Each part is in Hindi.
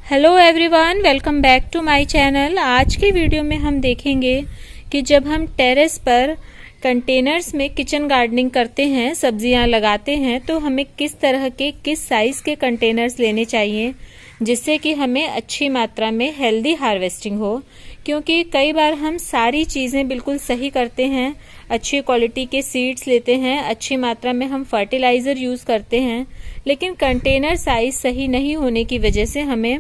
Hello everyone, welcome back to my channel. आज की वीडियो में हम देखेंगे कि जब हम टेरेस पर कंटेनर्स में किचन गार्डनिंग करते हैं, सब्जियां लगाते हैं, तो हमें किस तरह के किस साइज के कंटेनर्स लेने चाहिए जिससे कि हमें अच्छी मात्रा में हेल्दी हार्वेस्टिंग हो। क्योंकि कई बार हम सारी चीज़ें बिल्कुल सही करते हैं, अच्छी क्वालिटी के सीड्स लेते हैं, अच्छी मात्रा में हम फर्टिलाइज़र यूज़ करते हैं, लेकिन कंटेनर साइज सही नहीं होने की वजह से हमें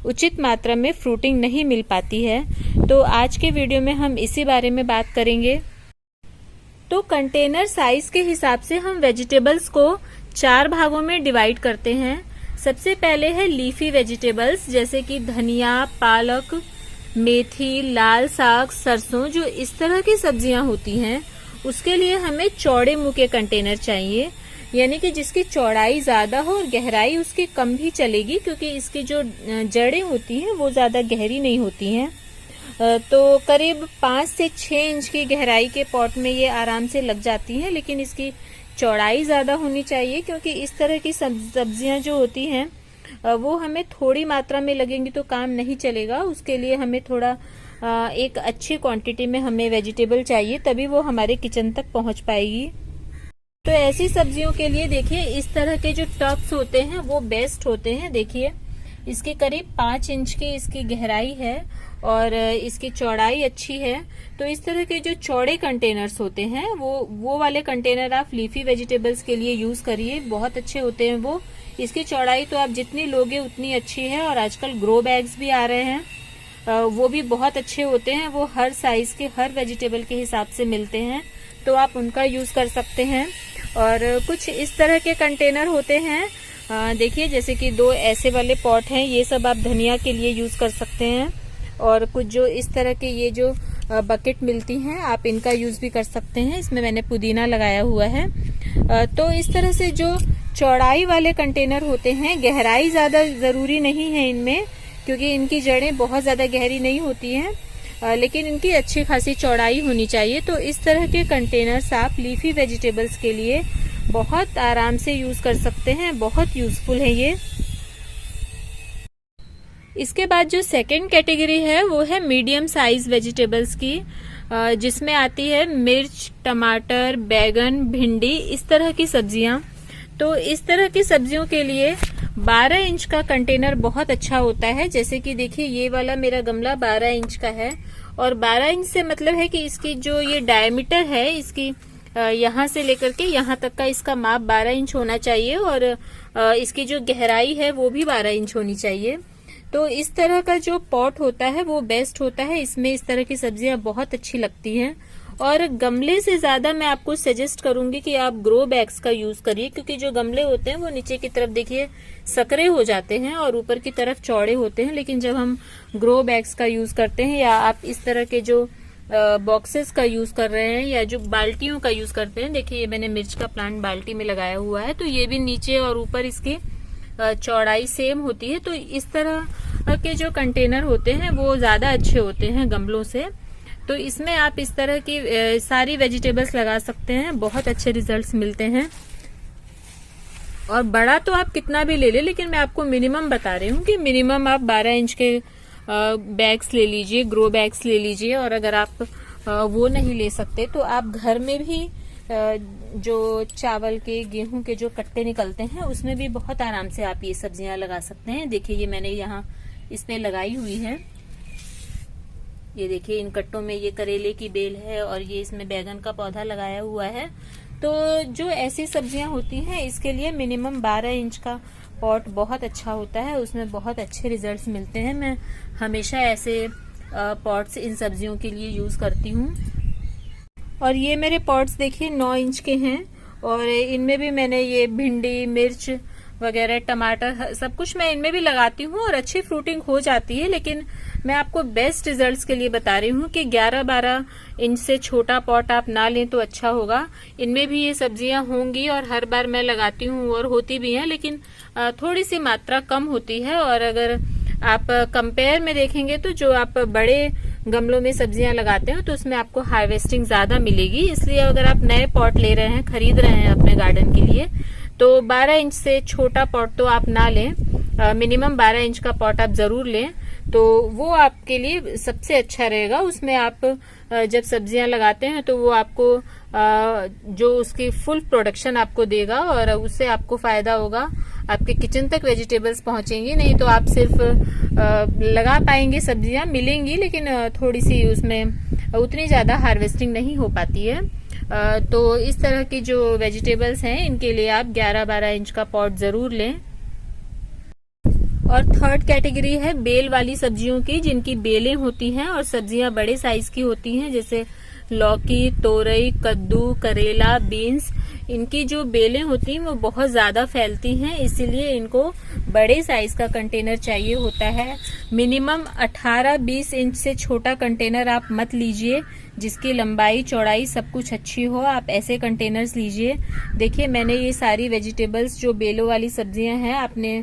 उचित मात्रा में फ्रूटिंग नहीं मिल पाती है। तो आज के वीडियो में हम इसी बारे में बात करेंगे। तो कंटेनर साइज के हिसाब से हम वेजिटेबल्स को 4 भागों में डिवाइड करते हैं। सबसे पहले है लीफी वेजिटेबल्स, जैसे कि धनिया, पालक, मेथी, लाल साग, सरसों, जो इस तरह की सब्जियां होती हैं उसके लिए हमें चौड़े मुंह के कंटेनर चाहिए, यानी कि जिसकी चौड़ाई ज्यादा हो और गहराई उसकी कम भी चलेगी, क्योंकि इसकी जो जड़ें होती हैं वो ज्यादा गहरी नहीं होती हैं। तो करीब 5 से 6 इंच की गहराई के पॉट में ये आराम से लग जाती हैं, लेकिन इसकी चौड़ाई ज्यादा होनी चाहिए, क्योंकि इस तरह की सब्जियां जो होती हैं वो हमें थोड़ी मात्रा में लगेंगी तो काम नहीं चलेगा। उसके लिए हमें थोड़ा एक अच्छी क्वांटिटी में हमें वेजिटेबल चाहिए, तभी वो हमारे किचन तक पहुंच पाएगी। तो ऐसी सब्जियों के लिए देखिए इस तरह के जो टब्स होते हैं वो बेस्ट होते हैं। देखिए इसकी करीब 5 इंच की इसकी गहराई है और इसकी चौड़ाई अच्छी है। तो इस तरह के जो चौड़े कंटेनर्स होते हैं वो वाले कंटेनर आप लीफी वेजिटेबल्स के लिए यूज करिए, बहुत अच्छे होते हैं वो। इसकी चौड़ाई तो आप जितनी लोगे उतनी अच्छी है, और आजकल ग्रो बैग्स भी आ रहे हैं, वो भी बहुत अच्छे होते हैं। वो हर साइज के हर वेजिटेबल के हिसाब से मिलते हैं, तो आप उनका यूज कर सकते हैं। और कुछ इस तरह के कंटेनर होते हैं, देखिए जैसे कि 2 ऐसे वाले पॉट हैं, ये सब आप धनिया के लिए यूज कर सकते हैं। और कुछ जो इस तरह के ये जो बकेट मिलती हैं आप इनका यूज भी कर सकते हैं। इसमें मैंने पुदीना लगाया हुआ है। तो इस तरह से जो चौड़ाई वाले कंटेनर होते हैं, गहराई ज्यादा जरूरी नहीं है इनमें, क्योंकि इनकी जड़ें बहुत ज्यादा गहरी नहीं होती हैं, लेकिन इनकी अच्छी खासी चौड़ाई होनी चाहिए। तो इस तरह के कंटेनर्स आप लीफी वेजिटेबल्स के लिए बहुत आराम से यूज कर सकते हैं, बहुत यूजफुल है ये। इसके बाद जो सेकंड कैटेगरी है वो है मीडियम साइज वेजिटेबल्स की, जिसमें आती है मिर्च, टमाटर, बैगन, भिंडी, इस तरह की सब्जियां। तो इस तरह की सब्जियों के लिए 12 इंच का कंटेनर बहुत अच्छा होता है। जैसे कि देखिए ये वाला मेरा गमला 12 इंच का है, और 12 इंच से मतलब है कि इसकी जो ये डायमीटर है, इसकी यहाँ से लेकर के यहाँ तक का इसका माप 12 इंच होना चाहिए, और इसकी जो गहराई है वो भी 12 इंच होनी चाहिए। तो इस तरह का जो पॉट होता है वो बेस्ट होता है, इसमें इस तरह की सब्जियां बहुत अच्छी लगती हैं। और गमले से ज्यादा मैं आपको सजेस्ट करूंगी कि आप ग्रो बैग्स का यूज करिए, क्योंकि जो गमले होते हैं वो नीचे की तरफ देखिए सकरे हो जाते हैं और ऊपर की तरफ चौड़े होते हैं, लेकिन जब हम ग्रो बैग्स का यूज करते हैं, या आप इस तरह के जो बॉक्सेस का यूज कर रहे हैं, या जो बाल्टियों का यूज करते हैं, देखिए ये मैंने मिर्च का प्लांट बाल्टी में लगाया हुआ है, तो ये भी नीचे और ऊपर इसकी चौड़ाई सेम होती है। तो इस तरह के जो कंटेनर होते हैं वो ज्यादा अच्छे होते हैं गमलों से। तो इसमें आप इस तरह की सारी वेजिटेबल्स लगा सकते हैं, बहुत अच्छे रिजल्ट्स मिलते हैं। और बड़ा तो आप कितना भी ले ले, लेकिन मैं आपको मिनिमम बता रही हूँ कि मिनिमम आप 12 इंच के बैग्स ले लीजिए, ग्रो बैग्स ले लीजिए। और अगर आप वो नहीं ले सकते तो आप घर में भी जो चावल के, गेहूं के जो कट्टे निकलते हैं उसमें भी बहुत आराम से आप ये सब्जियां लगा सकते हैं। देखिए ये मैंने यहाँ इसमें लगाई हुई है, ये देखिए इन कट्टों में ये करेले की बेल है, और ये इसमें बैगन का पौधा लगाया हुआ है। तो जो ऐसी सब्जियां होती हैं इसके लिए मिनिमम 12 इंच का पॉट बहुत अच्छा होता है, उसमें बहुत अच्छे रिजल्ट्स मिलते हैं। मैं हमेशा ऐसे पॉट्स इन सब्जियों के लिए यूज करती हूँ। और ये मेरे पॉट्स देखिए 9 इंच के हैं, और इनमें भी मैंने ये भिंडी, मिर्च वगैरह, टमाटर, सब कुछ मैं इनमें भी लगाती हूँ, और अच्छी फ्रूटिंग हो जाती है। लेकिन मैं आपको बेस्ट रिजल्ट्स के लिए बता रही हूँ कि 11-12 इंच से छोटा पॉट आप ना लें तो अच्छा होगा। इनमें भी ये सब्जियां होंगी, और हर बार मैं लगाती हूँ और होती भी हैं, लेकिन थोड़ी सी मात्रा कम होती है। और अगर आप कंपेयर में देखेंगे तो जो आप बड़े गमलों में सब्जियां लगाते हो तो उसमें आपको हार्वेस्टिंग ज्यादा मिलेगी। इसलिए अगर आप नए पॉट ले रहे हैं, खरीद रहे हैं अपने गार्डन के लिए, तो 12 इंच से छोटा पॉट तो आप ना लें। मिनिमम 12 इंच का पॉट आप जरूर लें, तो वो आपके लिए सबसे अच्छा रहेगा। उसमें आप जब सब्जियां लगाते हैं तो वो आपको जो उसकी फुल प्रोडक्शन आपको देगा और उससे आपको फायदा होगा, आपके किचन तक वेजिटेबल्स पहुंचेंगी। नहीं तो आप सिर्फ लगा पाएंगे, सब्जियां मिलेंगी लेकिन थोड़ी सी उसमें उतनी ज्यादा हार्वेस्टिंग नहीं हो पाती है। तो इस तरह की जो वेजिटेबल्स हैं इनके लिए आप 11-12 इंच का पॉट जरूर लें। और थर्ड कैटेगरी है बेल वाली सब्जियों की, जिनकी बेलें होती हैं और सब्जियां बड़े साइज की होती हैं, जैसे लौकी, तोरई, कद्दू, करेला, बीन्स। इनकी जो बेलें होती हैं वो बहुत ज्यादा फैलती हैं, इसीलिए इनको बड़े साइज का कंटेनर चाहिए होता है। मिनिमम 18-20 इंच से छोटा कंटेनर आप मत लीजिए, जिसकी लंबाई चौड़ाई सब कुछ अच्छी हो। आप ऐसे कंटेनर्स लीजिए। देखिए, मैंने ये सारी वेजिटेबल्स जो बेलों वाली सब्जियां हैं, आपने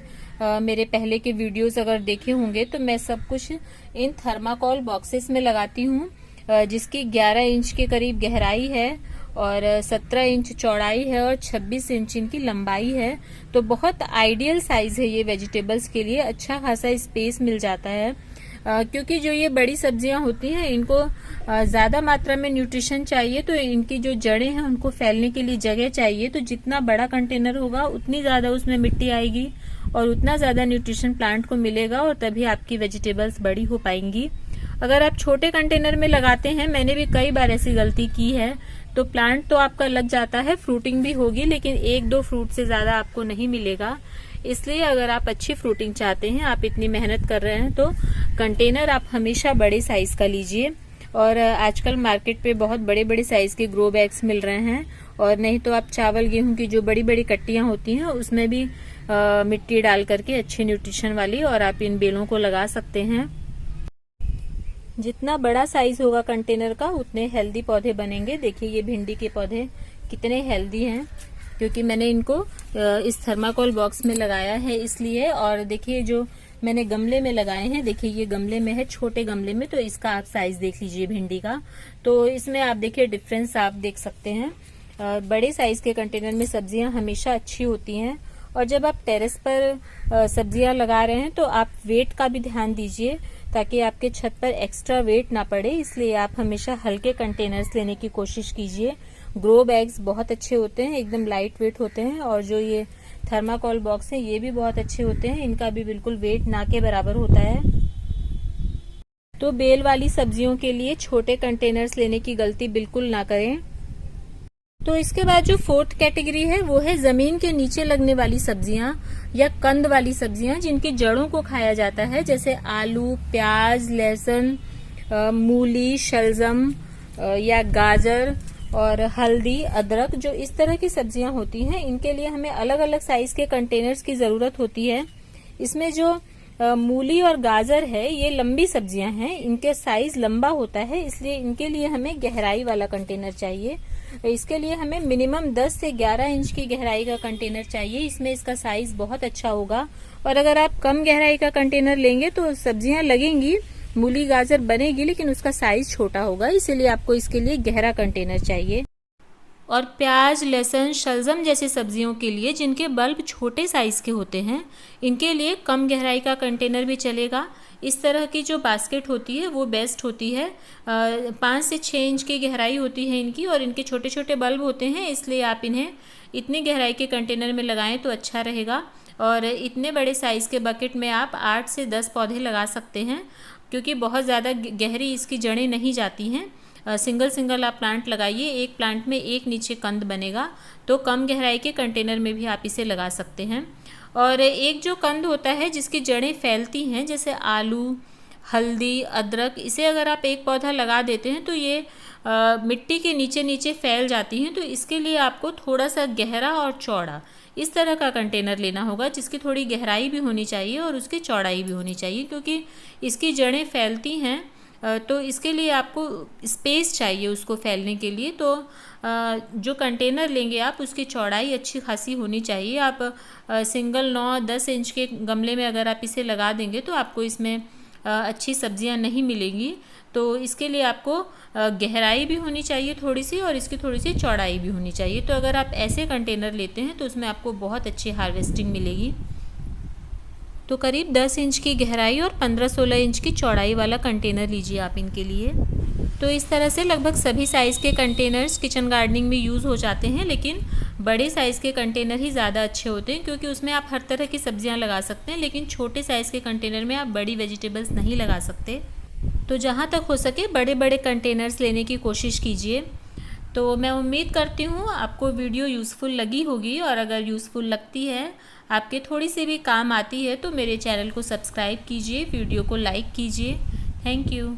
मेरे पहले के वीडियोस अगर देखे होंगे तो मैं सब कुछ इन थर्माकोल बॉक्सेस में लगाती हूँ, जिसकी 11 इंच के करीब गहराई है और 17 इंच चौड़ाई है और 26 इंच इनकी लंबाई है। तो बहुत आइडियल साइज है ये वेजिटेबल्स के लिए, अच्छा खासा स्पेस मिल जाता है। क्योंकि जो ये बड़ी सब्जियां होती हैं इनको ज्यादा मात्रा में न्यूट्रिशन चाहिए, तो इनकी जो जड़ें हैं उनको फैलने के लिए जगह चाहिए। तो जितना बड़ा कंटेनर होगा उतनी ज्यादा उसमें मिट्टी आएगी और उतना ज्यादा न्यूट्रिशन प्लांट को मिलेगा और तभी आपकी वेजिटेबल्स बड़ी हो पाएंगी। अगर आप छोटे कंटेनर में लगाते हैं, मैंने भी कई बार ऐसी गलती की है, तो प्लांट तो आपका लग जाता है, फ्रूटिंग भी होगी, लेकिन 1-2 फ्रूट से ज्यादा आपको नहीं मिलेगा। इसलिए अगर आप अच्छी फ्रूटिंग चाहते हैं, आप इतनी मेहनत कर रहे हैं, तो कंटेनर आप हमेशा बड़े साइज का लीजिए। और आजकल मार्केट पे बहुत बड़े बड़े साइज के ग्रो बैग्स मिल रहे हैं, और नहीं तो आप चावल गेहूं की जो बड़ी बड़ी कट्टियां होती हैं उसमें भी मिट्टी डाल करके अच्छी न्यूट्रिशन वाली, और आप इन बेलों को लगा सकते हैं। जितना बड़ा साइज होगा कंटेनर का उतने हेल्दी पौधे बनेंगे। देखिए, ये भिंडी के पौधे कितने हेल्दी हैं, क्योंकि मैंने इनको इस थर्माकोल बॉक्स में लगाया है इसलिए। और देखिए, जो मैंने गमले में लगाए हैं, देखिए ये गमले में है, छोटे गमले में, तो इसका आप साइज देख लीजिए भिंडी का। तो इसमें आप देखिए डिफरेंस आप देख सकते हैं। बड़े साइज के कंटेनर में सब्जियां हमेशा अच्छी होती हैं। और जब आप टेरेस पर सब्जियां लगा रहे हैं तो आप वेट का भी ध्यान दीजिए, ताकि आपके छत पर एक्स्ट्रा वेट ना पड़े। इसलिए आप हमेशा हल्के कंटेनर्स लेने की कोशिश कीजिए। ग्रो बैग्स बहुत अच्छे होते हैं, एकदम लाइट वेट होते हैं, और जो ये थर्माकोल बॉक्स है ये भी बहुत अच्छे होते हैं, इनका भी बिल्कुल वेट ना के बराबर होता है। तो बेल वाली सब्जियों के लिए छोटे कंटेनर्स लेने की गलती बिल्कुल ना करें। तो इसके बाद जो फोर्थ कैटेगरी है वो है जमीन के नीचे लगने वाली सब्जियां या कंद वाली सब्जियां, जिनकी जड़ों को खाया जाता है, जैसे आलू, प्याज, लहसुन, मूली, शलजम या गाजर और हल्दी, अदरक। जो इस तरह की सब्जियां होती हैं इनके लिए हमें अलग अलग साइज के कंटेनर्स की जरूरत होती है। इसमें जो मूली और गाजर है ये लंबी सब्जियां हैं, इनके साइज लंबा होता है, इसलिए इनके लिए हमें गहराई वाला कंटेनर चाहिए। इसके लिए हमें मिनिमम 10 से 11 इंच की गहराई का कंटेनर चाहिए, इसमें इसका साइज बहुत अच्छा होगा। और अगर आप कम गहराई का कंटेनर लेंगे तो सब्जियां लगेंगी, मूली गाजर बनेगी, लेकिन उसका साइज छोटा होगा, इसीलिए आपको इसके लिए गहरा कंटेनर चाहिए। और प्याज, लहसुन, शलजम जैसी सब्जियों के लिए जिनके बल्ब छोटे साइज के होते हैं, इनके लिए कम गहराई का कंटेनर भी चलेगा। इस तरह की जो बास्केट होती है वो बेस्ट होती है। 5 से 6 इंच की गहराई होती है इनकी, और इनके छोटे छोटे बल्ब होते हैं, इसलिए आप इन्हें इतनी गहराई के कंटेनर में लगाएं तो अच्छा रहेगा। और इतने बड़े साइज़ के बकेट में आप 8 से 10 पौधे लगा सकते हैं, क्योंकि बहुत ज़्यादा गहरी इसकी जड़ें नहीं जाती हैं। सिंगल सिंगल आप प्लांट लगाइए, एक प्लांट में एक नीचे कंद बनेगा। तो कम गहराई के कंटेनर में भी आप इसे लगा सकते हैं। और एक जो कंद होता है जिसकी जड़ें फैलती हैं, जैसे आलू, हल्दी, अदरक, इसे अगर आप एक पौधा लगा देते हैं तो ये मिट्टी के नीचे नीचे फैल जाती हैं। तो इसके लिए आपको थोड़ा सा गहरा और चौड़ा इस तरह का कंटेनर लेना होगा, जिसकी थोड़ी गहराई भी होनी चाहिए और उसकी चौड़ाई भी होनी चाहिए, क्योंकि इसकी जड़ें फैलती हैं। तो इसके लिए आपको स्पेस चाहिए उसको फैलने के लिए। तो जो कंटेनर लेंगे आप, उसकी चौड़ाई अच्छी खासी होनी चाहिए। आप सिंगल 9-10 इंच के गमले में अगर आप इसे लगा देंगे तो आपको इसमें अच्छी सब्जियां नहीं मिलेंगी। तो इसके लिए आपको गहराई भी होनी चाहिए थोड़ी सी, और इसकी थोड़ी सी चौड़ाई भी होनी चाहिए। तो अगर आप ऐसे कंटेनर लेते हैं तो उसमें आपको बहुत अच्छी हार्वेस्टिंग मिलेगी। तो करीब 10 इंच की गहराई और 15-16 इंच की चौड़ाई वाला कंटेनर लीजिए आप इनके लिए। तो इस तरह से लगभग सभी साइज़ के कंटेनर्स किचन गार्डनिंग में यूज़ हो जाते हैं, लेकिन बड़े साइज़ के कंटेनर ही ज़्यादा अच्छे होते हैं क्योंकि उसमें आप हर तरह की सब्जियां लगा सकते हैं, लेकिन छोटे साइज़ के कंटेनर में आप बड़ी वेजिटेबल्स नहीं लगा सकते। तो जहाँ तक हो सके बड़े बड़े कंटेनर्स लेने की कोशिश कीजिए। तो मैं उम्मीद करती हूँ आपको वीडियो यूज़फुल लगी होगी, और अगर यूज़फुल लगती है, आपके थोड़ी सी भी काम आती है, तो मेरे चैनल को सब्सक्राइब कीजिए, वीडियो को लाइक कीजिए। Thank you.